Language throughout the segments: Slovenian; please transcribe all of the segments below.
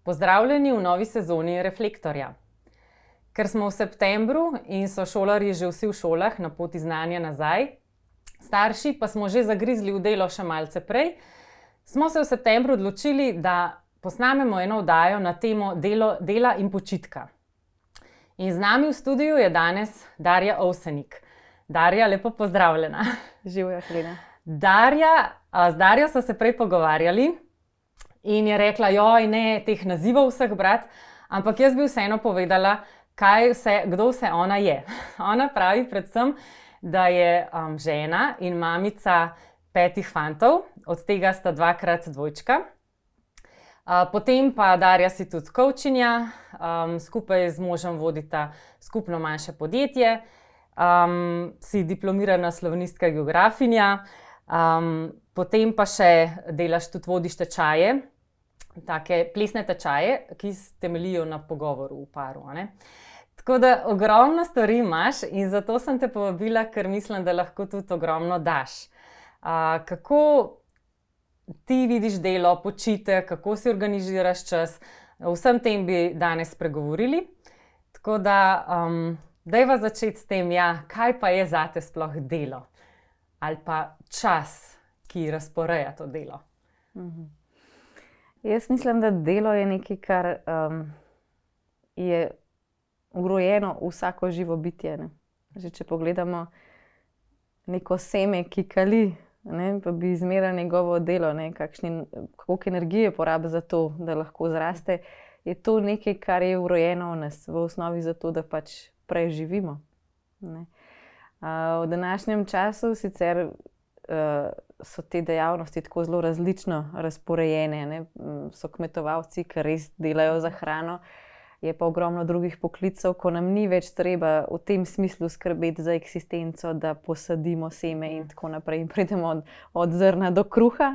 Pozdravljeni v novi sezoni Reflektorja. Ker smo v septembru in so šolarji že vsi v šolah na poti znanja nazaj, starši pa smo že zagrizli v delo še malce prej, smo se v septembru odločili, da posnamemo eno oddajo na temo dela in počitka. In z nami v studiu je danes Darja Ovsenik. Darja, lepo pozdravljena. Živjo, Helena. Z Darjo so se prej pogovarjali in je rekla, joj, ne teh nazivov vseh brati, ampak jaz bi vseeno povedala, kdo vse ona je. Ona pravi predvsem, da je žena in mamica 5 fantov, od tega sta 2x dvojčka. Potem pa Darja si tudi coachinja, skupaj z možem vodita skupno manjše podjetje, si diplomirana slovenistka geografinja, potem pa še delaš tudi vodiš tečaje, take plesne tečaje, ki temeljijo na pogovoru v paru. Tako da ogromno stvari imaš in zato sem te povabila, ker mislim, da lahko tudi ogromno daš. Kako ti vidiš delo, počitek, kako si organiziraš čas, o vsem tem bi danes spregovorili. Tako da dajva začeti s tem, kaj pa je zate sploh delo ali pa čas, ki razporeja to delo. Jaz mislim, da delo je nekaj, kar je vrojeno v vsako živo bitje. Ne? Že če pogledamo neko seme, ki kali, pa bi izmerili njegovo delo, koliko energije porabi za to, da lahko zraste, je to nekaj, kar je vrojeno v nas, v osnovi za to, da pač preživimo. V današnjem času sicer so te dejavnosti tako zelo različno razporejene. So kmetovalci, ki res delajo za hrano, je pa ogromno drugih poklicev, ko nam ni več treba v tem smislu skrbeti za eksistenco, da posadimo seme in tako naprej in pridemo od zrna do kruha.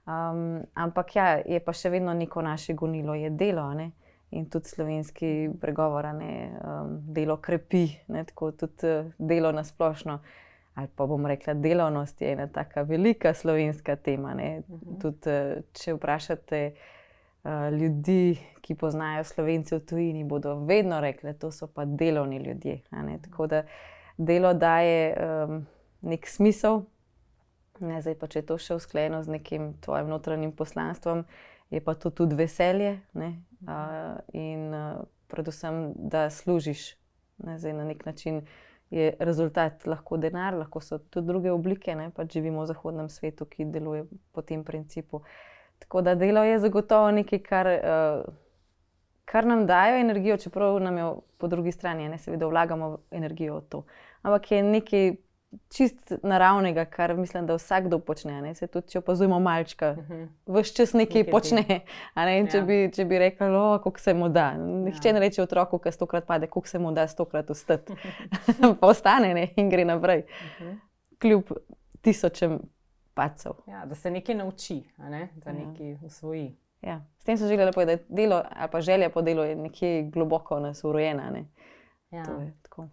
Ampak je pa še vedno neko naše gonilo, je delo. In tudi slovenski pregovor, delo krepi, tako tudi delo na splošno. Ali pa bom rekla, delovnost je ena taka velika slovenska tema. Tudi če vprašate ljudi, ki poznajo Slovence v tujini, bodo vedno rekli, to so pa delovni ljudje. Tako da delo daje nek smisel. Zdaj pa, če je to še usklajeno z nekim tvojim notranjim poslanstvom, je pa to tudi veselje. In predvsem, da služiš. Zdaj na nek način je rezultat lahko denar, lahko so tudi druge oblike, pač živimo v zahodnem svetu, ki deluje po tem principu. Tako da delo je zagotovo nekaj, kar nam daje energijo, čeprav nam jo po drugi strani, seveda vlagamo energijo v to. Ampak je nekaj čist naravnega, kar mislim, da vsakdo počne. Se tudi, če opazujemo malčka, ves čas nekaj počne. Če bi rekli, koliko se mu da. Nihče ne reče otroku, ki 100-krat pade, koliko se mu da 100-krat vstati. Pa ostane in gre naprej. Kljub tisočem padcev. Da se nekaj nauči, da nekaj usvoji. S tem sem želela povedati, da delo ali pa želja po delu je nekje globoko v nas vrojena. To je tako.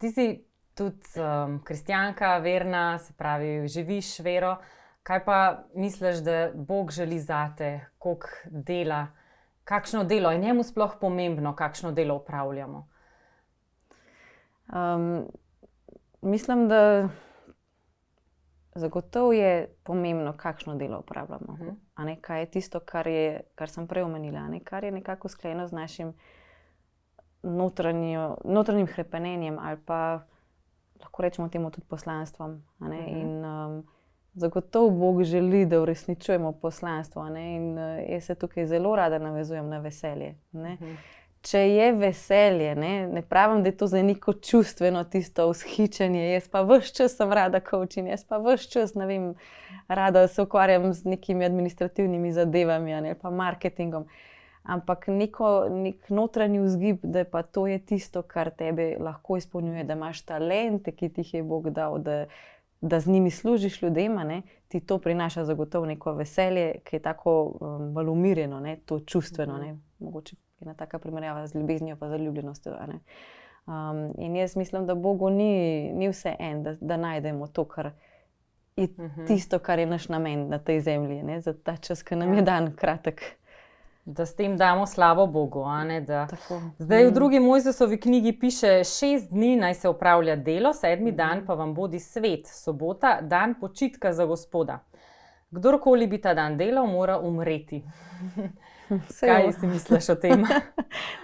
Ti si tudi kristjanka, verna, se pravi, živiš vero. Kaj pa misliš, da Bog želi zate, koliko dela, kakšno delo je njemu sploh pomembno, kakšno delo opravljamo? Mislim, da zagotovo je pomembno, kakšno delo opravljamo. Kaj je tisto, kar sem prej omenila, kar je nekako usklajeno z našim notranjim hrepenenjem ali pa lahko rečemo temu tudi poslanstvom. In zagotovo Bog želi, da uresničujemo poslanstvo. In jaz se tukaj zelo rada navezujem na veselje. Če je veselje, ne pravim, da je to za neko čustveno tisto vzhičenje, jaz pa ves čas sem rada coaching, jaz pa ves čas, rada se ukvarjam z nekimi administrativnimi zadevami ali pa marketingom. Ampak nek notranji vzgib, da pa to je tisto, kar tebe lahko izpolnjuje, da imaš talente, ki ti jih je Bog dal, da z njimi služiš ljudem, ti to prinaša zagotovo neko veselje, ki je tako bolj umirjeno, to čustveno. Mogoče ena taka primerjava z ljubeznijo pa zaljubljenostjo. In jaz mislim, da Bogu ni vse da najdemo to, kar je tisto, kar je naš namen na tej zemlji, za ta čas, ki nam je dan kratek. Da s tem damo slavo Bogu. A ne, da... Tako. Zdaj v drugi Mojzesovi knjigi piše: 6 dni naj se opravlja delo, 7. dan pa vam bodi svet, sobota, dan počitka za Gospoda. Kdorkoli bi ta dan delal, mora umreti. Kaj si misliš o tem?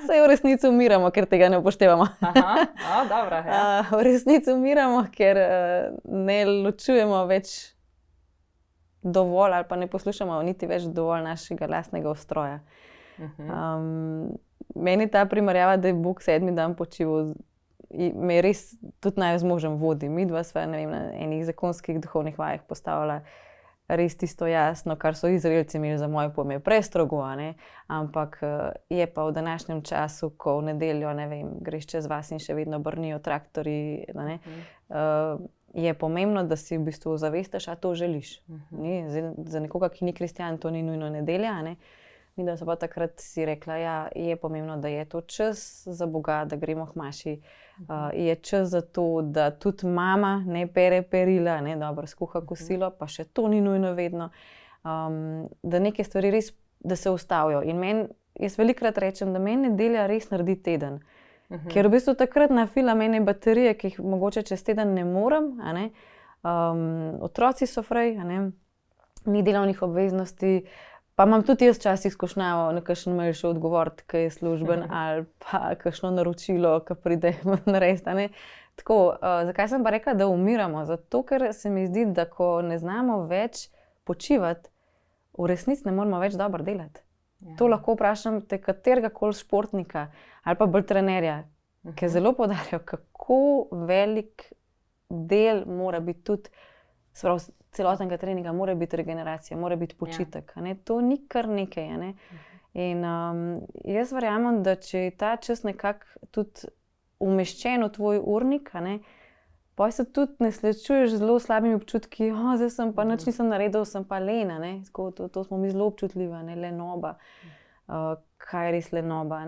Saj v resnici umiramo, ker tega ne upoštevamo. Aha, dobro, ja. V resnici umiramo, ker ne ločujemo več dovolj ali pa ne poslušamo niti več dovolj našega lastnega ustroja. Meni ta primerjava, da je Bog 7. dan počival, me res tudi najzmožen vodi. Mi dva sva, ne vem, na enih zakonskih duhovnih vajah postavila res tisto jasno, kar so Izraelci imeli za moje pojme prestrogo, ampak je pa v današnjem času, ko v nedeljo, ne vem, greš čez vas in še vedno brnijo traktorji, je pomembno, da si v bistvu zavestaš, a to želiš. Za nekoga, ki ni kristjan, to ni nujno nedelja. Mi da so pa takrat si rekla, ja, je pomembno, da je to čas za Boga, da gremo k maši. Je čas za to, da tudi mama ne pere perila, dobro skuha kosilo, pa še to ni nujno vedno. Da neke stvari res, da se ustavijo. In jaz velikokrat rečem, da meni nedelja res naredi teden. Ker v bistvu takrat nafilam ene baterije, ki jih mogoče čez teden ne morem. Otroci so fraj, ni delovnih obveznosti. Pa imam tudi jaz včasih skušnjavo na kakšen mail še odgovoriti, ki je služben, ali pa kakšno naročilo, ki pride narediti. Tako, zakaj sem pa rekla, da umiramo? Zato, ker se mi zdi, da ko ne znamo več počivati, v resnici ne moramo več dobro delati. Ja. To lahko vprašam te katerega koli športnika ali pa bolj trenerja, ki zelo poudarjajo, kako velik del mora biti tudi, celotnega treninga, mora biti regeneracija, mora biti počitek. To ni kar nekaj. In jaz verjamem, da če je ta čas nekako tudi umeščen v tvoj urnik, pa se tudi ne srečuješ z zelo slabimi občutki, zdaj sem pa nič nisem naredil, sem pa lena. To smo mi zelo občutljiva, lenoba. Kaj je res lenoba?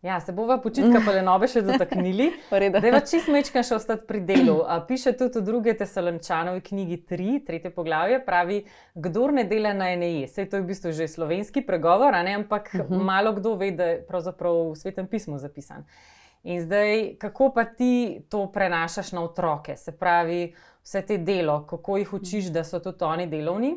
Ja, se bova počitka pa lenobe še dotaknili. Dajva čisto majčkeno še ostati pri delu. Piše tudi v 2. Tesaloničanovi knjigi 3. poglavje, pravi: kdor ne dela, naj ne je. Saj to je v bistvu že slovenski pregovor, ampak malo kdo ve, da je pravzaprav v Svetem pismu zapisan. In zdaj, kako pa ti to prenašaš na otroke? Se pravi, vse te delo, kako jih učiš, da so tudi oni delovni?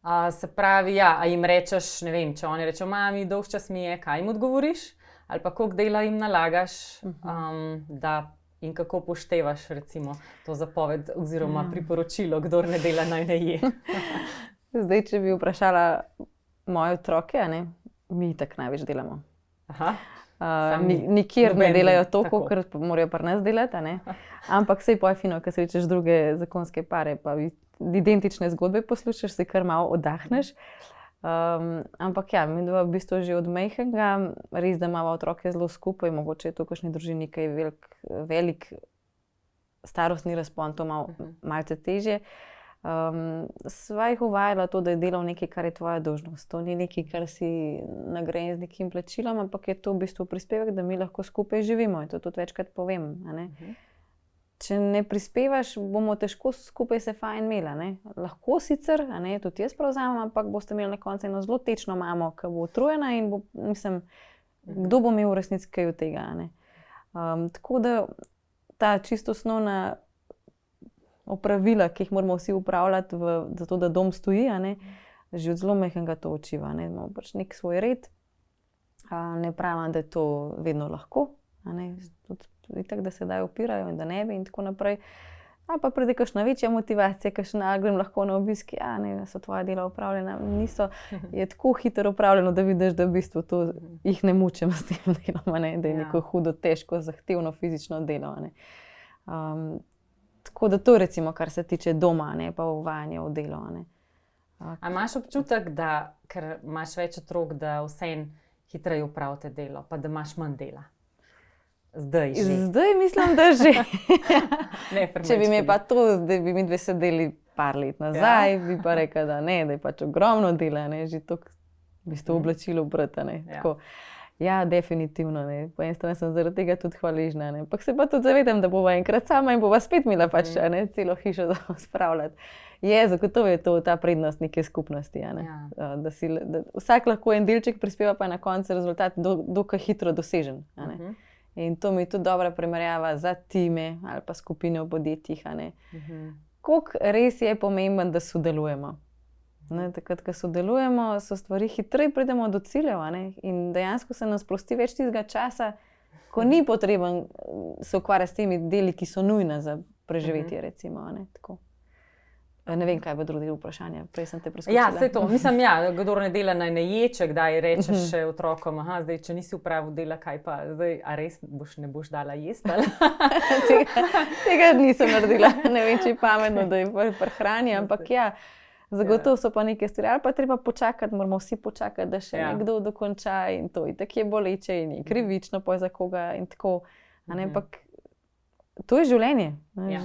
Se pravi, ja, a jim rečeš, ne vem, če oni rečejo, mami, dolgčas mi je, kaj jim odgovoriš? Ali pa koliko dela jim nalagaš, in kako upoštevaš recimo to zapoved oziroma priporočilo, kdor ne dela, naj ne je? Zdaj, če bi vprašala moje otroke, mi tako največ delamo. Nikjer ne delajo toliko, ker morajo pri nas delati, ampak sej pa je fino, ko srečaš druge zakonske pare, pa identične zgodbe poslušaš, se kar malo oddahneš. Ampak ja, mi dva v bistvu že od majhnega, res da imamo otroke zelo skupaj, mogoče je to v kakšni družini kaj velik starostni razpon, to malce težje. Sva jih uvajala to, da je delal nekaj, kar je tvoja dolžnost. To ni nekaj, kar si nagrajen z nekim plačilom, ampak je to v bistvu prispevek, da mi lahko skupaj živimo. In to tudi večkrat povem. Če ne prispevaš, bomo težko skupaj se fajn imeli. Lahko sicer, tudi jaz prevzamem, ampak boste imeli na koncu eno zelo tečno mamo, ki bo utrujena in kdo bo imel v resnici kaj od tega. Tako da ta čisto osnovna opravila, ki jih moramo vsi upravljati, zato da dom stoji, že od zelo majhnega to učiva. Imamo pač nek svoj red. Ne pravim, da je to vedno lahko. Tako da se daj opirajo in da ne bi in tako naprej. Ali pa pride kakšna večja motivacija, kakšna grem lahko na obiski, so tvoja dela opravljena. Niso, je tako hitro opravljeno, da vidiš, da v bistvu to jih ne mučim s tem delom, da je neko hudo, težko, zahtevno fizično delo. Tako da to recimo, kar se tiče doma, pa uvajanje v delo. A imaš občutek, da, ker imaš več otrok, da vseeno hitreje opravite delo, pa da imaš manj dela? Zdaj mislim, da že. Če bi me pa to, zdaj bi mi dve sedeli par let nazaj, bi pa rekla, da ne, da je pač ogromno dela, že to v bistvu oblačilo obrata. Ja, definitivno. Ne. Po eni strani sem zaradi tega tudi hvaležna. Ne. Ampak se pa tudi zavedam, da bova enkrat sama in bova spet imela pač celo hišo za spravljati. Zagotovo je to ta prednost neke skupnosti. Ne. Da vsak lahko en delček prispeva, pa je na koncu rezultat dokaj hitro dosežen. In to mi je tudi dobra primerjava za time ali pa skupine v podjetjih. Koliko res je pomemben, da sodelujemo. Takrat, ko sodelujemo, so stvari hitreje, pridemo do ciljev, in dejansko se nam sprosti več tistega časa, ko ni potreben se ukvarjati s temi deli, ki so nujna za preživetje. Recimo, tako. Ne vem, kaj bo drugi vprašanje. Prej sem te preskočila. Ja, vse to. Mislim, kdor ne dela, naj ne je, če kdaj rečeš še otrokom, zdaj, če nisi upravil dela, kaj pa zdaj, a res ne boš dala jesti? Tega nisem naredila. Ne vem, če je pametno, da je prehrani, ampak zagotovo so pa neke stvari. Ali pa treba počakati, moramo vsi počakati, da še nekdo dokonča in to. In tako je boleče in je krivično za koga in tako. Ampak to je življenje.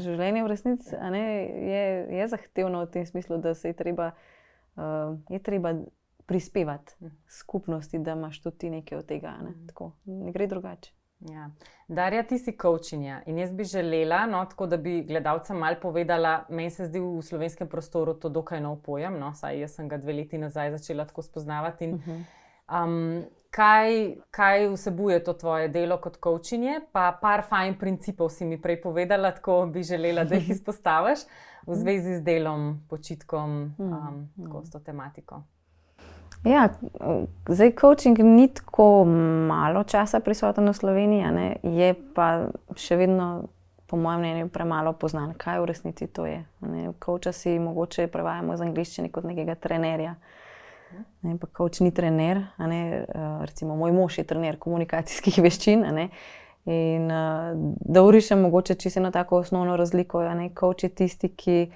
Življenje v resnici je zahtevno v tem smislu, da se je treba prispevati skupnosti, da imaš tudi ti nekaj od tega. Ne gre drugače. Darja, ti si coachinja in jaz bi želela, tako da bi gledalcem malo povedala, meni se zdi v slovenskem prostoru to dokaj nov pojem, saj jaz sem ga 2 leti nazaj začela tako spoznavati. Kaj vsebuje to tvoje delo kot coachinje, pa par fajn principov si mi prej povedala, tako bi želela, da jih izpostaviš v zvezi z delom, počitkom, tako s to tematiko. Zdaj coaching ni tako malo časa prisoten v Sloveniji, je pa še vedno, po mojem mnenju, premalo poznan, kaj v resnici to je. Coacha si mogoče prevajamo z angleščine kot nekega trenerja. Pa coach ni trener, recimo moj mož je trener komunikacijskih veščin. In da urišem mogoče čisto eno tako osnovno razliko, coach je tisti, ki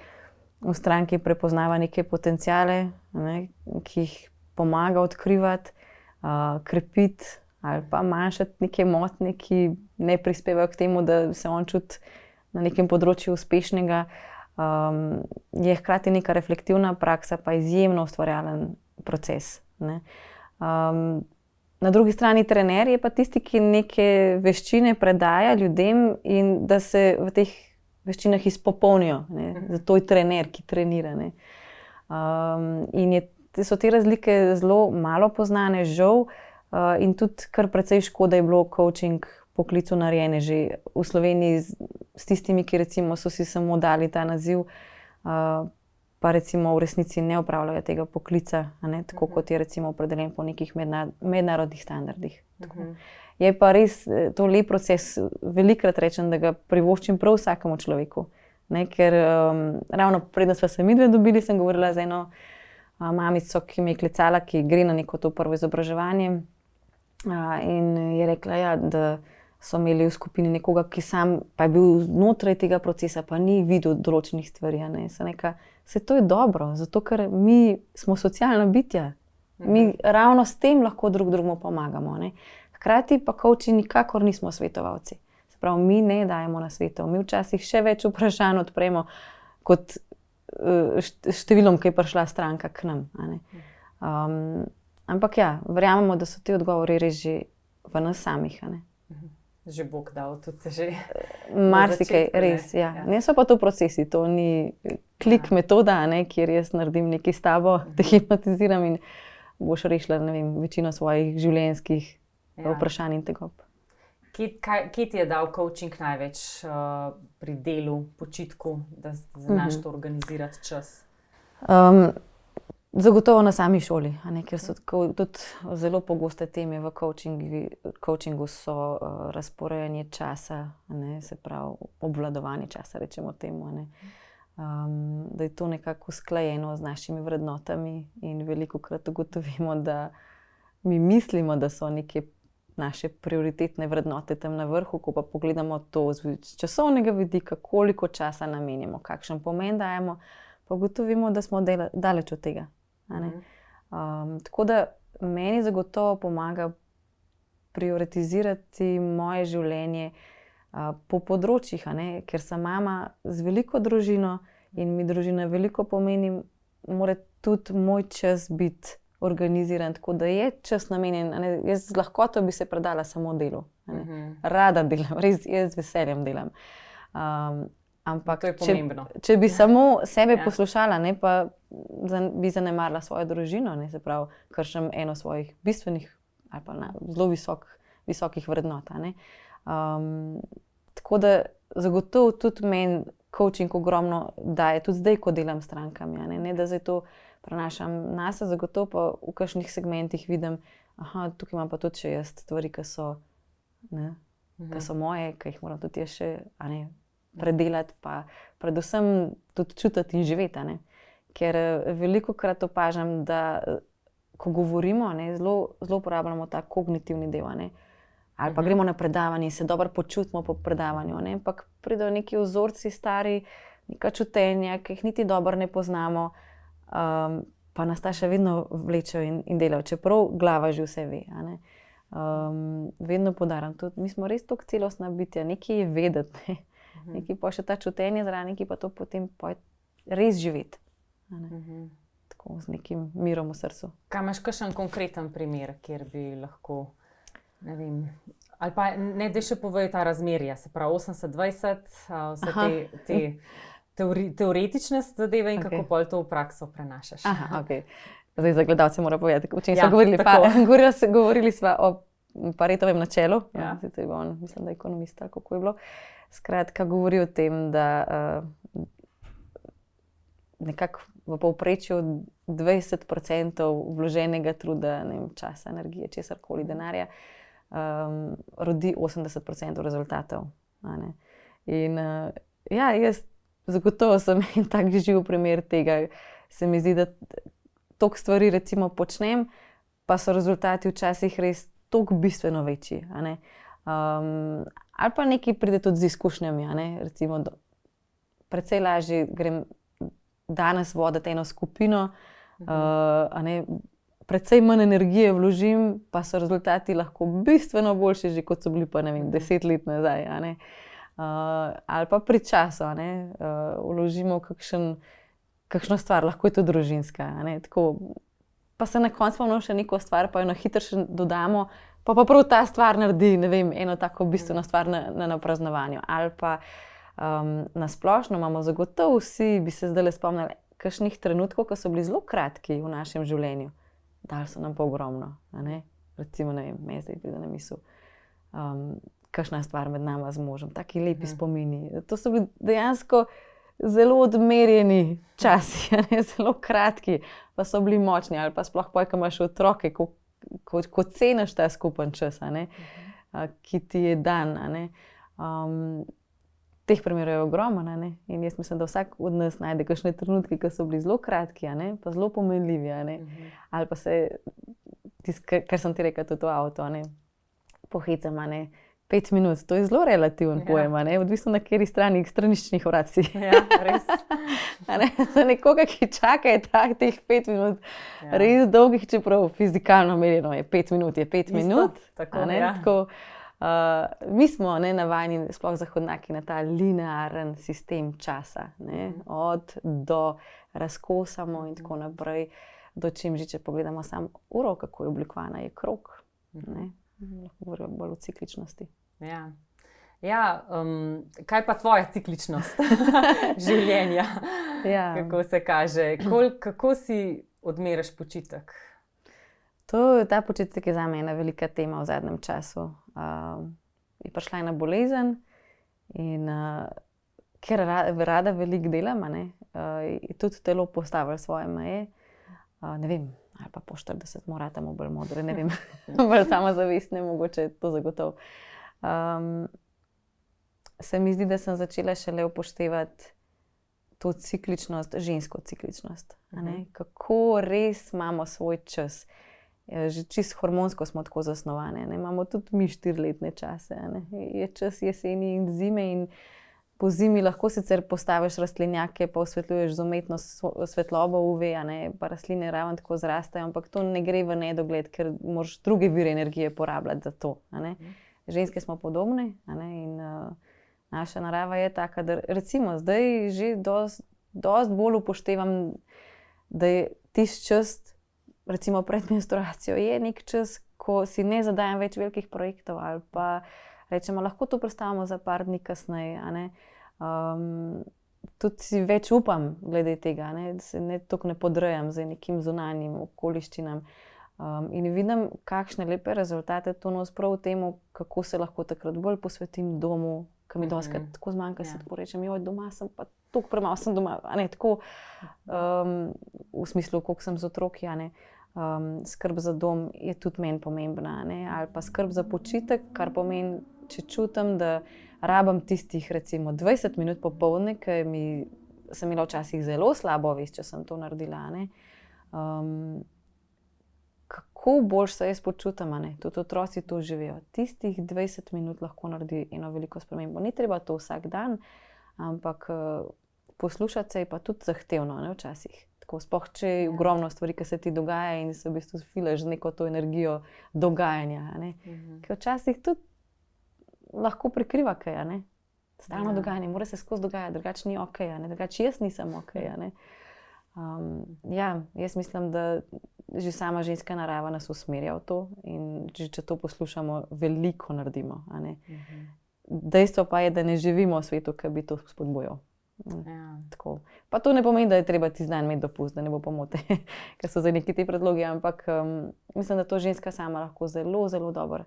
v stranki prepoznava neke potenciale, ki jih pomaga odkrivati, krepiti ali pa manjšati neke motnje, ki ne prispevajo k temu, da se on čuti na nekem področju uspešnega. Je hkrati neka reflektivna praksa, pa izjemno ustvarjalen proces. Na drugi strani trener je pa tisti, ki neke veščine predaja ljudem in da se v teh veščinah izpopolnijo. Zato je trener, ki trenira. In so te razlike zelo malo poznane, žal, in tudi kar precej škoda je bilo coaching poklicu narejene že v Sloveniji s tistimi, ki recimo so si samo dali ta naziv, pa recimo v resnici ne opravljajo tega poklica, tako kot je recimo opredeljen po nekih mednarodnih standardih. Je pa res to lep proces, velikokrat rečem, da ga privoščim prav vsakemu človeku. Ker ravno preden sva se midve dobili, sem govorila z eno mamico, ki me je klicala, ki gre na neko to prvo izobraževanje, in je rekla, da so imeli v skupini nekoga, ki sam pa je bil znotraj tega procesa, pa ni videl določenih stvari. Sem rekla, to je dobro, zato ker mi smo socialna bitja. Mi ravno s tem lahko drugemu pomagamo. Hkrati pa coachi nikakor nismo svetovalci. Se pravi, mi ne dajemo nasvetov. Mi včasih še več vprašanj odpremo kot številom, ki je prišla stranka k nam. Ampak verjamemo, da so ti odgovori res že v nas samih. Že Bog dal, tudi že. Marsikaj, res. Ne so pa to procesi, to ni klik metoda, kjer jaz naredim nekaj s tabo, te hipnotiziram in boš rešila, večino svojih življenjskih vprašanj in tegob. Kje ti je dal coaching največ pri delu, počitku, da znaš to organizirati čas? Zagotovo na sami šoli, ker so tudi zelo pogoste teme v coachingu so razporejanje časa, se pravi obvladovanje časa, rečemo temu. Da je to nekako usklajeno z našimi vrednotami in velikokrat ugotovimo, da mi mislimo, da so neke naše prioritetne vrednote tam na vrhu, ko pa pogledamo to z časovnega vidika, koliko časa namenjamo, kakšen pomen dajemo, pa ugotovimo, da smo daleč od tega. Tako da meni zagotovo pomaga prioritizirati moje življenje po področjih, ker sem mama z veliko družino in mi družina veliko pomeni, mora tudi moj čas biti organiziran, tako da je čas namenjen. Jaz z lahkoto bi se predala samo delu. Rada delam, res jaz z veseljem delam. Ampak to je pomembno. Če bi samo sebe poslušala, ne, pa bi zanemarila svojo družino, ne, se pravi, kršim eno svojih bistvenih ali pa zelo visokih vrednot. Tako da zagotovo tudi meni coaching ogromno daje, tudi zdaj, ko delam s strankami. Ne da zdaj to prenašam nase, zagotovo pa v kakšnih segmentih vidim, tukaj imam pa tudi še jaz stvari, ki so moje, ki jih moram tudi jaz še predelati, pa predvsem tudi čutiti in živeti. Ker velikokrat opažam, da ko govorimo, zelo uporabljamo ta kognitivni del. Ali pa gremo na predavanje in se dobro počutimo po predavanju. Ampak pridejo neki vzorci stari, neka čutenja, ki jih niti dobro ne poznamo, pa nas ta še vedno vlečejo in delajo, čeprav glava že vse ve. Vedno poudarjam, mi smo res tako celostna bitja, nekaj je vedeti, nekaj pa še ta čutenje zraven, nekaj pa to potem res živeti. Tako z nekim mirom v srcu. Kaj imaš kakšen konkreten primer, kjer bi lahko, ne vem, ali pa ne, da še povej ta razmerja, se pravi 80-20, vse te teoretične zadeve in kako pol to v prakso prenašaš. Okay. Zdaj za gledalce moram povedati, o čem smo govorili. Govorili smo o Paretovem načelu, mislim, da je ekonomist, kako je bilo. Skratka, govori o tem, da nekako v povprečju 20% vloženega truda, časa, energije, česarkoli, denarja, rodi 80% rezultatov. In jaz zagotovo sem en tak živ primer tega. Se mi zdi, da toliko stvari recimo počnem, pa so rezultati včasih res toliko bistveno večji. Ali pa nekaj pride tudi z izkušnjami. Recimo, precej lažje grem danes voditi eno skupino, precej manj energije vložim, pa so rezultati lahko bistveno boljši, že kot so bili pa 10 let nazaj. Ali pa pri času vložimo kakšno stvar, lahko je to družinska. Tako, pa se na koncu imamo še neko stvar, pa jo na hitro še dodamo, pa prav ta stvar naredi eno tako bistveno stvar na praznovanju. Ali pa na splošno imamo zagotovo vsi, bi se zdaj spomnili, kakšnih trenutkov, ko so bili zelo kratki v našem življenju. Dali so nam pa ogromno. Recimo, me zdaj pride na misel, kakšna stvar med nama z možem, taki lepi spomini. To so bili dejansko zelo odmerjeni časi, zelo kratki, pa so bili močni. Ali pa sploh ko imaš otroke, ko ceniš ta skupen čas, ki ti je dan. Teh primerov je ogromno, in jaz mislim, da vsak od nas najde kakšne trenutke, ki so bili zelo kratki, pa zelo pomenljivi. Ali pa se, kar sem ti rekel, tudi v avto, pohecam, 5 minut, to je zelo relativen pojem, odvisno na kateri strani straniščnih vrat si. Ja, res. Za nekoga, ki čaka, je teh 5 minut res dolgih, čeprav fizikalno merjeno je 5 minut, je 5 minut. Tako, mi smo navajeni, sploh zahodnjaki, na ta linearen sistem časa. Od do razkosamo in tako naprej, do čim že, če pogledamo samo uro, kako je oblikovana, je krog. Lahko govorimo bolj o cikličnosti. Kaj pa tvoja cikličnost življenja? Kako se kaže? Kako si odmeriš počitek? Ta počitek je zame ena velika tema v zadnjem času. Je prišla ena bolezen in ker rada veliko delam, je tudi telo postavilo svoje meje. Ne vem, ali pa po 40 moratamo bolj modre, ne vem, bolj samozavestne, mogoče to zagotovo. Se mi zdi, da sem začela šele upoštevati to cikličnost, žensko cikličnost. Kako res imamo svoj čas. Že čisto hormonsko smo tako zasnovane. Imamo tudi mi 4-letne čase. Je čas jeseni in zime in po zimi lahko sicer postaviš rastlinjake, pa osvetljuješ z umetno svetlobo UV, pa rastline ravno tako zrastajo, ampak to ne gre v nedogled, ker moraš druge vire energije porabljati za to. Ženske smo podobne in naša narava je taka, da recimo zdaj že dosti bolj upoštevam, da je tisti čas recimo pred menstruacijo je nek čas, ko si ne zadajam več velikih projektov ali pa rečemo, lahko to prestavimo za par dni kasneje, a ne. Tudi si več upam glede tega, ne, da se ne toliko ne podrejam z nekim zunanjim okoliščinam. In vidim, kakšne lepe rezultate to nos prav v tem, kako se lahko takrat bolj posvetim domu, ki mi doskrat tako zmanjka, se tako rečem, joj, doma sem pa toliko premalo sem doma, a ne, tako v smislu, koliko sem z otroki, a ne. Skrb za dom je tudi meni pomembna, a ne, ali pa skrb za počitek, kar pomeni, če čutim, da rabim tistih recimo 20 minut popoldne, ki sem imela včasih zelo slabo vest, če sem to naredila, a ne. Kako boljše se jaz počutim, a ne, tudi otroci to živijo. Tistih 20 minut lahko naredi eno veliko spremembo. Ni treba to vsak dan, ampak poslušati se je pa tudi zahtevno, ne, včasih. Tako, sploh če je ogromno stvari, ki se ti dogaja in se v bistvu filaš neko to energijo dogajanja, a ne. Ker včasih tudi lahko prikriva kaj, a ne. Stalno dogajanje, mora se skozi dogajati, drugače ni okej, a ne, drugače jaz nisem okej, a ne. Jaz mislim, da že sama ženska narava nas usmerja v to in če to poslušamo, veliko naredimo, a ne. Dejstvo pa je, da ne živimo v svetu, ki bi to spodbujal. Tako. Pa to ne pomeni, da je treba ti dan imeti dopust, da ne bo pomote, ker so zdaj neki ti predlogi, ampak mislim, da to ženska sama lahko zelo, zelo dobro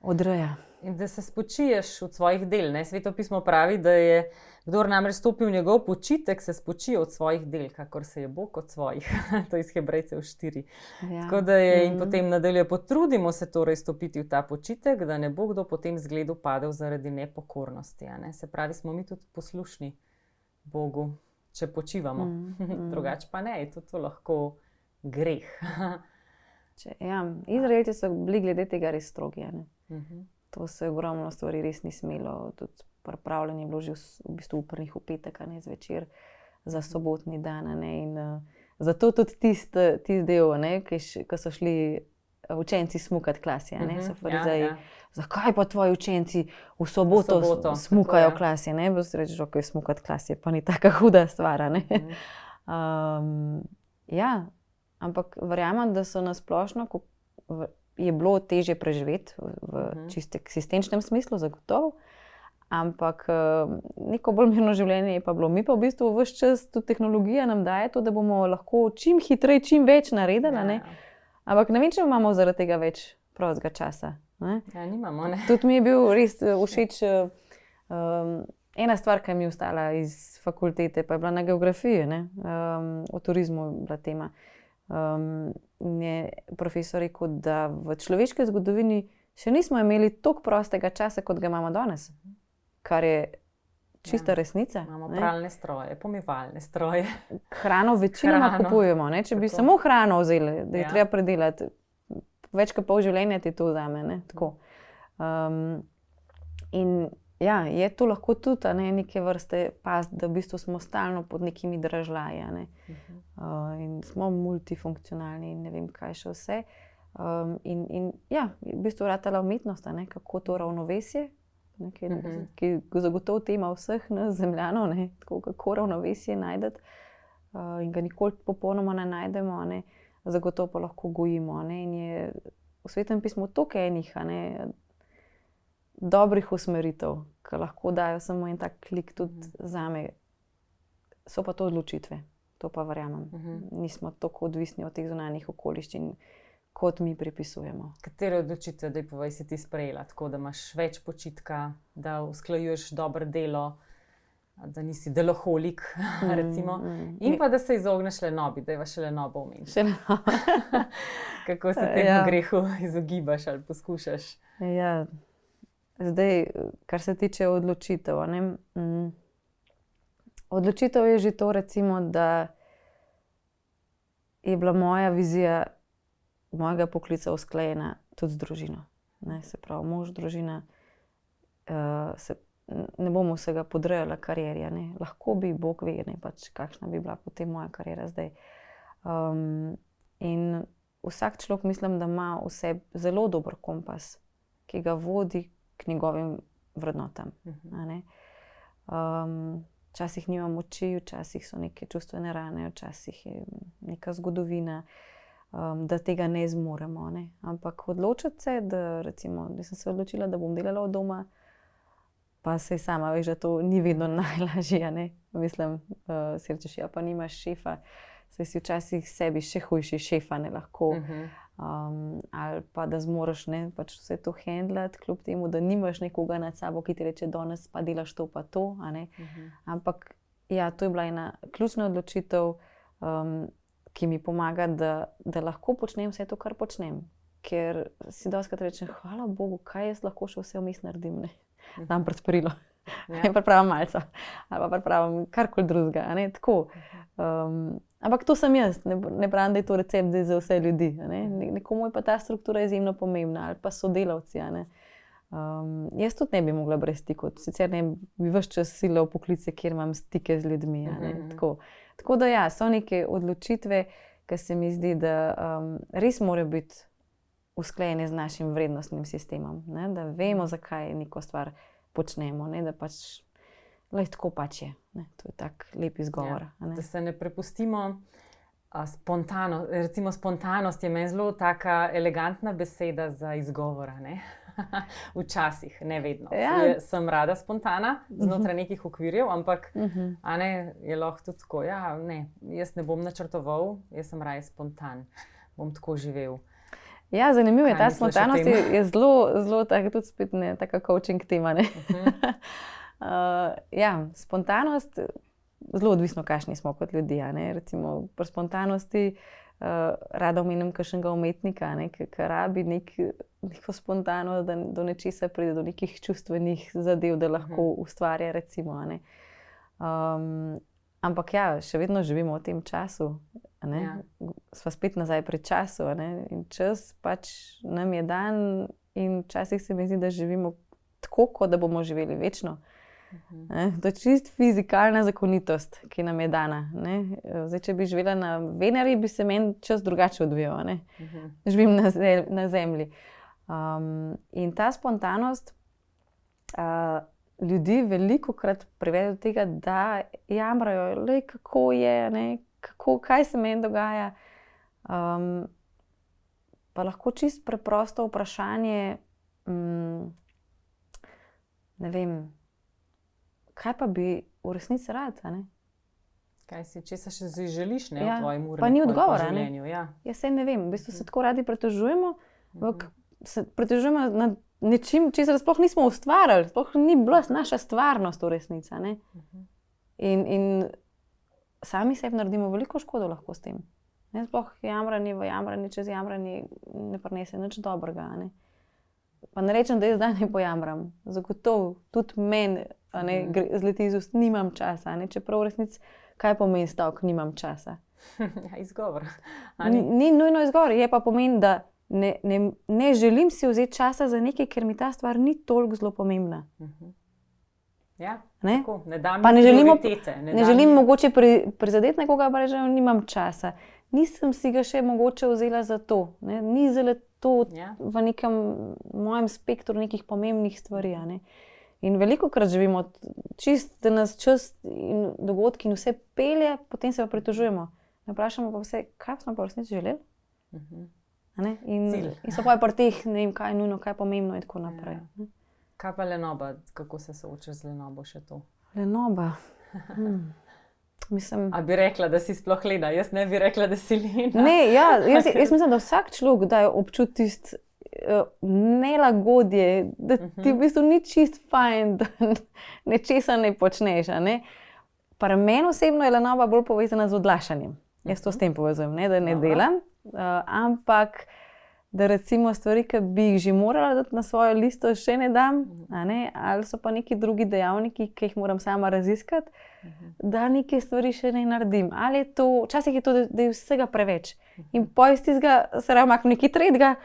odreja. In da se spočiješ od svojih del, ne? Svetopismo pravi, da je kdor namreč stopi v njegov počitek, se spočije od svojih del, kakor se je Bog od svojih. To iz Hebrejcev 4. Tako da je in potem nadaljuje, potrudimo se torej stopiti v ta počitek, da ne bo kdo potem zgledu padel zaradi nepokornosti, a ne? Se pravi, smo mi tudi poslušni Bogu, če počivamo. Drugače pa ne, je to lahko greh. Izraelci so bili glede tega res strogi, a ne. To se ogromno stvari res ni smelo, tudi pripravljanje je bilo že v bistvu uprnih v petek, a ne, zvečer za sobotni dan, a ne, in zato tudi tisti del, a ne, ki so šli učenci smukat klasi, a ne, so farizeji, zakaj pa tvoji učenci v soboto smukajo klasi, ne, bo si rečeš, ok, smukat klasi, pa ni taka huda stvar, a ne. Ampak verjamem, da so na splošno, je bilo težje preživeti v čisto eksistenčnem smislu, zagotovo, ampak neko bolj mirno življenje je pa bilo. Mi pa v bistvu ves čas, tudi tehnologija nam daje to, da bomo lahko čim hitreje, čim več naredili, ne? Ampak ne vem, če imamo zaradi tega več prostega časa. Ne? Ja, nimamo, ne. Tudi mi je bil res všeč ena stvar, ki mi je ostala iz fakultete, pa je bila na geografiji, ne? O turizmu je bila tema. Je profesor rekel, da v človeški zgodovini še nismo imeli toliko prostega časa, kot ga imamo danes. Kar je čista resnica. Imamo pralne stroje, pomivalne stroje. Hrano večinoma kupujemo, ne? Če bi samo hrano vzeli, da je treba predelati, več kot pol življenja ti to vzame, ne? Tako. In je to lahko tudi, a ne, neke vrste past, da v bistvu smo stalno pod nekimi dražljaji, a ne. In smo multifunkcionalni in ne vem, kaj še vse. In v bistvu ratala umetnost, a ne, kako to ravnovesje, ki zagotovo tema vseh nas zemljanov, ne, tako kako ravnovesje najdeti in ga nikoli popolnoma ne najdemo, a ne, zagotovo pa lahko gojimo, a ne, in je v Svetem pismu toliko enih, a ne, dobrih usmeritev, ki lahko dajo samo en tak klik tudi zame. So pa to odločitve, to pa verjamem. Nismo toliko odvisni od teh zunanjih okoliščin, kot mi pripisujemo. Katere odločitve, da povej, si ti sprejela, tako da imaš več počitka, da usklajuješ dobro delo, da nisi deloholik, recimo, in pa da se izogneš lenobi, da je še lenobo omeniti. Kako se temu grehu izogibaš ali poskušaš? Zdaj, kar se tiče odločitev, a ne, odločitev je že to, recimo, da je bila moja vizija mojega poklica usklajena tudi z družino. Ne, se pravi, mož, družina, ne bom vsega podrejala karieri, a ne. Lahko bi, Bog ve, ne, pač kakšna bi bila potem moja kariera zdaj. In vsak človek, mislim, da ima v sebi zelo dober kompas, ki ga vodi k njegovim vrednotam, a ne. včasih nima moči, včasih so neke čustvene rane, včasih je neka zgodovina, da tega ne zmoremo. Ne? Ampak odločiti se, da recimo, da sem se odločila, da bom delala od doma, pa se sama veš, da to ni vedno najlažje. Ne? Mislim, si rečeš, ja, pa nimaš šefa, saj si včasih sebi še hujši šefa ne lahko. Ali pa da zmoriš pač vse to handlati, kljub temu, da nimaš nekoga nad sabo, ki ti reče, danes pa delaš to pa to. Ampak ja, to je bila ena ključna odločitev, ki mi pomaga, da lahko počnem vse to, kar počnem. Ker si dostikrat rečem, hvala Bogu, kaj jaz lahko še vse vmes naredim. Dam pred perilo, pripravim malce ali pa pripravim karkoli drugega. Tako. Ampak to sem jaz, ne pravim, da je to recept za vse ljudi. Nekomu je pa ta struktura izjemno pomembna, ali pa sodelavci. Jaz tudi ne bi mogla brez stikov, sicer ne bi ves čas silila v poklice, kjer imam stike z ljudmi. Tako da ja, so neke odločitve, ki se mi zdi, da res morajo biti usklajene z našim vrednostnim sistemom. Da vemo, zakaj neko stvar počnemo, da pač tako pač je. To je tak lep izgovor. Ja, da se ne prepustimo spontano. Recimo spontanost je meni zelo taka elegantna beseda za izgovora. Včasih, ne vedno. Ja. Sem rada spontana znotraj nekih okvirjev, ampak je lahko tudi tako. Ja, jaz ne bom načrtoval, jaz sem raje spontan. Bom tako živel. Ja, zanimivo je, ta spontanost je zelo tudi spet taka coaching tema. Ja, spontanost, zelo odvisno, kakšni smo kot ljudje. Recimo pri spontanosti rada omenim kakšnega umetnika, ki rabi neko spontanost, da do nečesa pride, do nekih čustvenih zadev, da lahko ustvarja. Recimo, ampak ja, še vedno živimo v tem času. Ja. Sva spet nazaj pri času. In čas pač nam je dan in včasih se mi zdi, da živimo tako, kot da bomo živeli večno. To je čist fizikalna zakonitost, ki nam je dana. Zdaj, če bi živela na Veneri, bi se meni čas drugače odvijal. Živim na Zemlji. In ta spontanost ljudi velikokrat privede do tega, da jamrajo, kako je, kaj se meni dogaja. Pa lahko čist preprosto vprašanje, ne vem, kaj pa bi v resnici rad? Kaj si, česa še želiš v tvojem pa ni odgovora, življenju? Ja. Jaz se ne vem, v bistvu se tako radi pritožujemo, se pritožujemo nad nečim, česar sploh nismo ustvarjali, sploh ni bila naša stvarnost v resnici. In sami sebi naredimo veliko škodo lahko s tem. Sploh jamranje čez jamranje ne prinese nič dobrega. Pa ne rečem, da jaz zdaj ne pojamram. Zagotovo, tudi meni zleti iz ust, nimam časa. Čeprav v resnici, kaj pomeni stavek, nimam časa? Ja, izgovor. Ni nujno izgovor, je pa pomeni, da ne želim si vzeti časa za nekaj, ker mi ta stvar ni toliko zelo pomembna. Ja, tako, ne dam prioritete. Ne želim mogoče prizadeti nekoga, pa rečem, nimam časa. Nisem si ga še mogoče vzela za to. Ni zelo to v nekem mojem spektru nekih pomembnih stvari. In velikokrat živimo čist, da nas čas in dogodki in vse pelje, potem se pa pritožujemo. Ne vprašamo pa vse, kaj smo pa v resnici želeli? In so pa pri teh, ne vem, kaj je nujno, kaj je pomembno in tako naprej. Kaj pa lenoba? Kako se soočaš z lenobo še to? Lenoba? A bi rekla, da si sploh lena? Jaz ne bi rekla, da si lena. Ne, ja, jaz mislim, da vsak človek da občuti nelagodje, da ti v bistvu ni čist fajn, da nečesa ne počneš. Pri meni osebno je lenoba bolj povezana z odlašanjem. Jaz to s tem povezujem, da ne delam, ampak da recimo stvari, ki bi jih že morala dati na svojo listo, še ne dam, ali so pa neki drugi dejavniki, ki jih moram sama raziskati, da neke stvari še ne naredim. Ali je to, včasih je to, da je vsega preveč. In potem iz tistega se raje umaknem nekaj tretjega,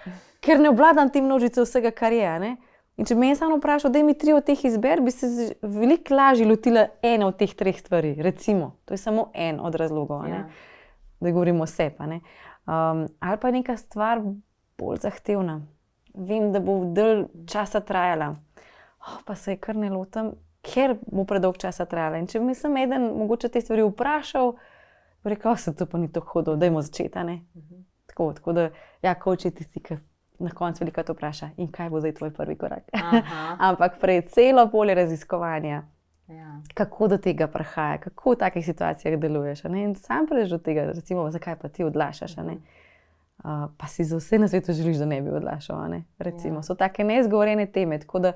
ker ne obvladam te množice vsega, kar je. In če me je samo vprašal, da mi 3 od teh izber, bi se veliko lažje lotila ene od teh 3 stvari. Recimo, to je samo en od razlogov, da govorimo o sebi. Ali pa neka stvar bolj zahtevna. Vem, da bo dalj časa trajala. Pa se je kar ne lotam, ker bo predolg časa trajala. In če bi sem eden mogoče te stvari vprašal, bi rekel, se to pa ni tako hudo, dajmo začeti, ne? Tako da, ja, coach je tisti, ki na koncu velikokrat vpraša, in kaj bo zdaj tvoj prvi korak. Ampak prej celo polje raziskovanja, kako do tega prihaja, kako v takih situacijah deluješ, ne? In sam prideš do tega, recimo, zakaj pa ti odlašaš, ne? Pa si za vse na svetu želiš, da ne bi odlašal, ne? Recimo, so take neizgovorjene teme, tako da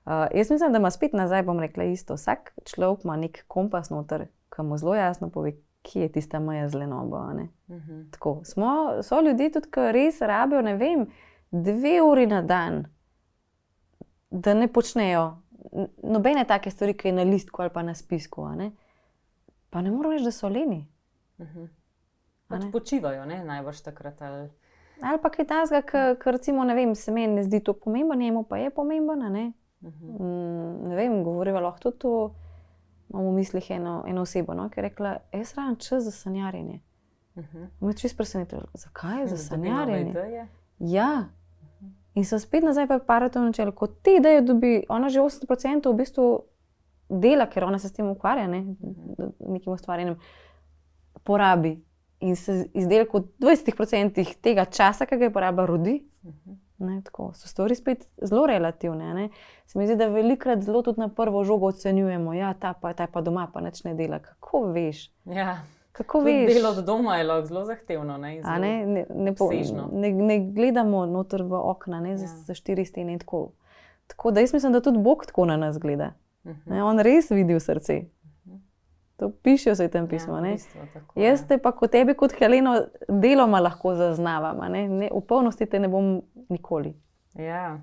jaz mislim, da ima spet nazaj, bom rekla isto, vsak človek ima nek kompas noter, ki mu zelo jasno pove, kje je tista meja z lenobo, ne? Tako, so ljudje tudi, ki res rabijo, ne vem, 2 uri na dan, da ne počnejo nobene take stvari, ki je na listku ali pa na spisku, ne? Pa ne moram reči, da so leni. Pač počivajo, ne, najbrž takrat. Ali pa kaj takega, ki recimo, ne vem, se meni ne zdi to pomemben, njemu pa je pomemben, ne? Ne vem, govoriva lahko tudi to, imam v mislih eno osebo, no, ki je rekla, jaz rabim čas za sanjarjenje. Me čisto presenetilo, zakaj za sanjarjenje? Ja. In sem spet nazaj pa Pareto načelo, ko te ideje dobi, ona že 80% v bistvu dela, ker ona se s tem ukvarja, ne, nekim ustvarjanjem, porabi. In se izdelek v 20% tega časa, ki ga je porabila, rodi. Ne, tako, so stvari spet zelo relativne. Ne. Se mi zdi, da velikokrat zelo tudi na prvo žogo ocenjujemo, ja, ta pa doma pa nič ne dela. Kako veš? Ja. Kako veš? Delo od doma je lahko zelo zahtevno, ne? Ne gledamo noter v okna, ne, za 4 stene in tako. Tako da jaz mislim, da tudi Bog tako na nas gleda. Ne, on res vidi v srce. To piše v Svetem pismu, ne. Jaz te pa kot tebi, kot Heleno, deloma lahko zaznavam, ne. V polnosti te ne bom nikoli. Ja.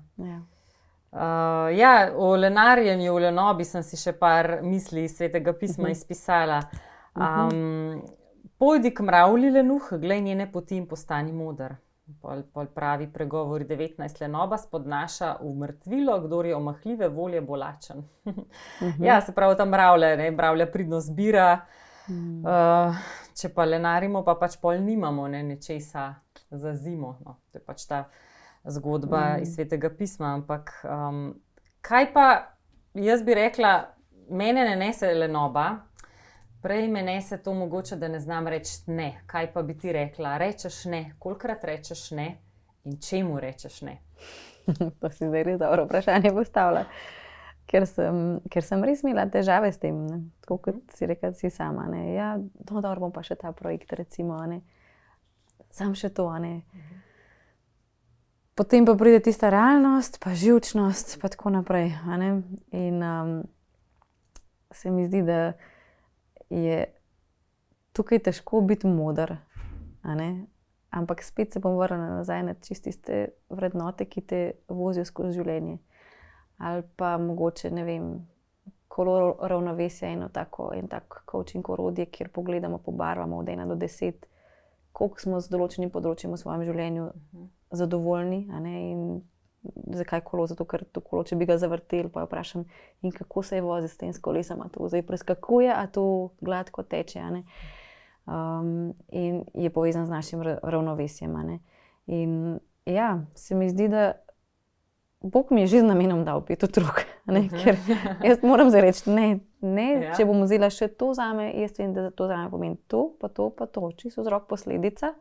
Ja, o lenarjenju, o lenobi sem si še par misli iz Svetega pisma izpisala. Pojdi k mravlji lenuh, glej njene poti in postani moder. Pol pravi pregovori 19, lenoba spodnaša v mrtvilo, kdor je omahljive volje bo lačen. Ja, se pravi, ta mravlja, ne, mravlja pridno zbira, če pa lenarimo, pa pač pol nimamo, ne, nečesa za zimo, no. To je pač ta zgodba iz Svetega pisma, ampak kaj pa, jaz bi rekla, mene ne nese lenoba, prej me nese to mogoče, da ne znam reči ne. Kaj pa bi ti rekla? Rečeš ne. Kolikrat rečeš ne in čemu rečeš ne? To si zdaj res dobro vprašanje postavila. Ker sem res imela težave s tem, ne? Tako kot si rekla si sama. Ne? Ja, no, dobro bom pa še ta projekt, recimo. Ne? Sam še to, ne. Potem pa pride tista realnost, pa živčnost, pa tako naprej. Ne? In se mi zdi, da je tukaj težko biti moder, ampak spet se bom vrnila nazaj na čiste vrednote, ki te vozijo skozi življenje. Ali pa mogoče, ne vem, kolo ravnovesja, en tak coaching orodje, kjer pogledamo, pobarvamo od 1 do 10, koliko smo z določenim področjem v svojem življenju zadovoljni, in zakaj kolo? Zato, ker to kolo, če bi ga zavrteli, pa jo vprašam, in kako se je vozi s tem s kolesom, a to zdaj preskakuje, a to gladko teče, in je povezan z našim ravnovesjem, In ja, se mi zdi, da Bog mi je že z namenom dal biti otrok, ker jaz moram zdaj reči ne, če bom vzela še to zame, jaz vem, da to zame pomeni to, pa to, čisto vzrok posledica,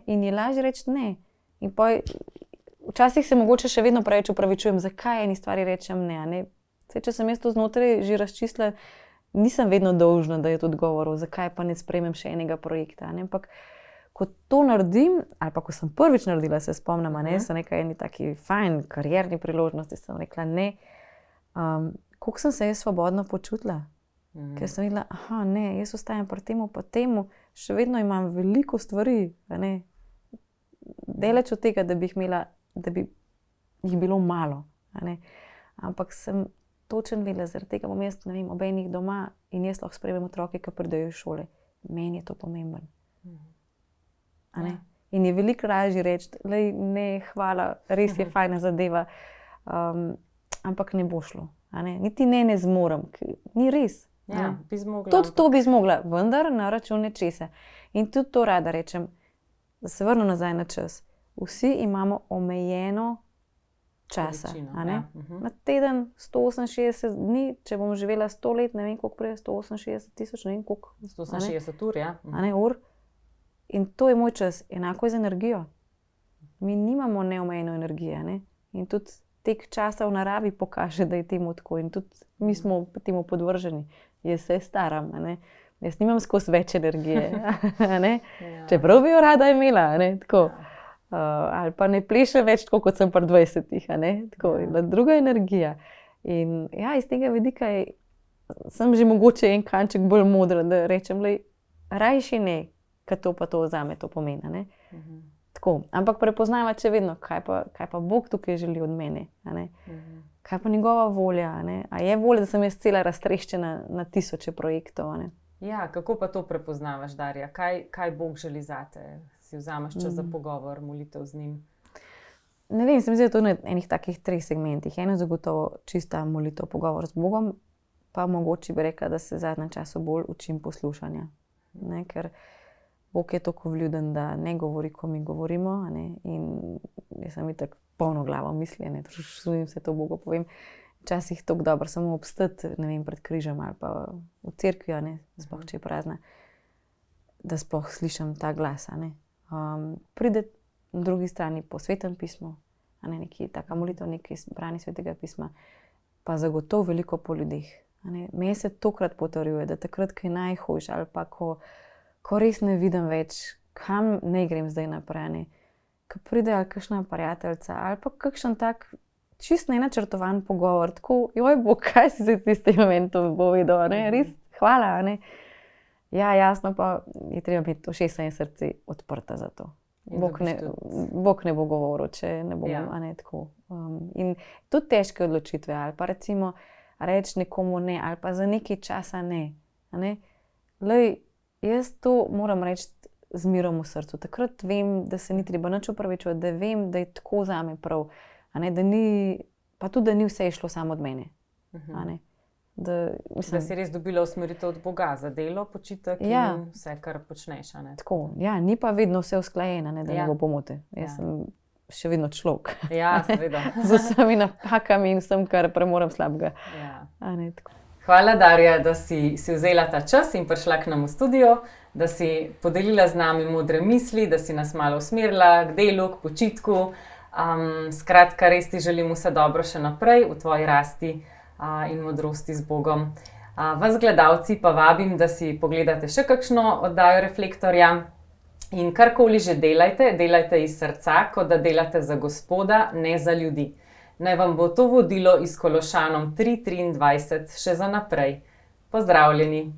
in je lažje reči ne. In poj, včasih se mogoče še vedno preveč opravičujem, zakaj eni stvari rečem ne. Saj, če sem jaz to znotraj že razčistila, nisem vedno dolžna, da je to odgovoril, zakaj pa ne sprejmem še enega projekta. Ampak, ko to naredim, ali pa ko sem prvič naredila, se spomnim, so nekaj eni taki fajn karierni priložnosti, sem rekla ne. Koliko sem se jaz svobodno počutila? Ker sem videla, jaz ostajam pri temu, pa temu, še vedno imam veliko stvari, daleč od tega, da bi jih imela, da bi jih bilo malo. Ampak sem točen vedela, zaradi tega bom jaz, ne vem, ob enih doma in jaz lahko sprejmem otroke, ki pridejo iz šole. Meni je to pomembno. In je veliko lažje reči, ne, hvala, res je fajna zadeva, ampak ne bo šlo. Niti ne zmorem, ni res. Ja, bi zmogla. Tudi to bi zmogla, vendar na račun nečesa. In tudi to rada rečem, da se vrnem nazaj na čas. Vsi imamo omejeno časa. Količino, A ne? ja. Na teden 168 dni, če bom živela 100 let, ne vem, koliko pride, 168 tisoč, ne vem, koliko. 160 ur, ja. A ne, ur. In to je moj čas, enako je z energijo. Mi nimamo neomejeno energije. Ne? In tudi tek časa v naravi pokaže, da je temu tako. In tudi mi smo temu podvrženi. Jaz se staram, a ne? Jaz nimam skozi več energije. A ne? Čeprav bi jo rada imela, a ne? Tako. Ali pa ne plešem več tako, kot sem pri 20-ih. a ne? Tako, ena druga energija. In ja, iz tega vidika sem že mogoče en kanček bolj modra, da rečem, rajši ne, ker to pa to zame to pomeni. a ne. Tako. Ampak prepoznavati še vedno, kaj pa Bog tukaj želi od mene. a ne. Kaj pa njegova volja. a ne. A je volja, da sem jaz cela raztreščena na tisoče projektov. a ne. Ja, kako pa to prepoznavaš, Darja? Kaj Bog želi zate? Si vzameš čas za pogovor, molitev z njim? Ne vem, se mi zdi, da je to na enih takih 3 segmentih. Eno je zagotovo čista molitev, pogovor z Bogom, pa mogoče bi rekla, da se v zadnjem času bolj učim poslušanja. Ne, ker Bog je tako vljuden, da ne govori, ko mi govorimo. a ne, in jaz sem itak polno glavo misli, ne, trudim se to Bogu povem. Včasih je tako dobro samo obstati, ne vem, pred križem ali pa v cerkvi, a ne, sploh če je prazna, da sploh slišim ta glas. a ne. Pride na drugi strani po Svetem pismu, a ne, neki taka molitev, neki branje Svetega pisma, pa zagotovo veliko po ljudeh. a ne. Meni se tokrat potrjuje, da takrat, ko je najhujše ali pa ko res ne vidim več, kam naj grem zdaj naprej, a ne. Ko pride ali kakšna prijateljica ali pa kakšen tak čist nenačrtovan pogovor, tako, joj Bog, kaj si se v tistem momentu povedal, a ne, res hvala, a ne. Ja, jasno pa je treba imeti ušesa in srce odprta za to. Bog ne bo govoril, če ne bomo, a ne, tako. In tudi težke odločitve, ali pa recimo reči nekomu ne, ali pa za nekaj časa ne, a ne. Jaz to moram reči z mirom v srcu. Takrat vem, da se ni treba nič opravičevati, da vem, da je tako zame prav, a ne, pa tudi, da ni vse šlo samo od mene, a ne. Da si res dobila usmeritev od Boga za delo, počitek in vse, kar počneš. a ne. Tako, ja, ni pa vedno vse usklajeno, da ne bo pomote. Jaz sem še vedno človek. Ja, seveda. Z vsemi napakami in vsem, kar premorem slabega. A ne, tako. Hvala, Darja, da si vzela ta čas in prišla k nam v studio, da si podelila z nami modre misli, da si nas malo usmerila k delu, k počitku. Skratka, res ti želim vse dobro še naprej v tvoji rasti in modrosti z Bogom. Vas gledalci pa vabim, da si pogledate še kakšno oddajo Reflektorja in karkoli že delajte iz srca, kot da delate za Gospoda, ne za ljudi. Naj vam bo to vodilo iz Kološanom 3:23 še za naprej. Pozdravljeni!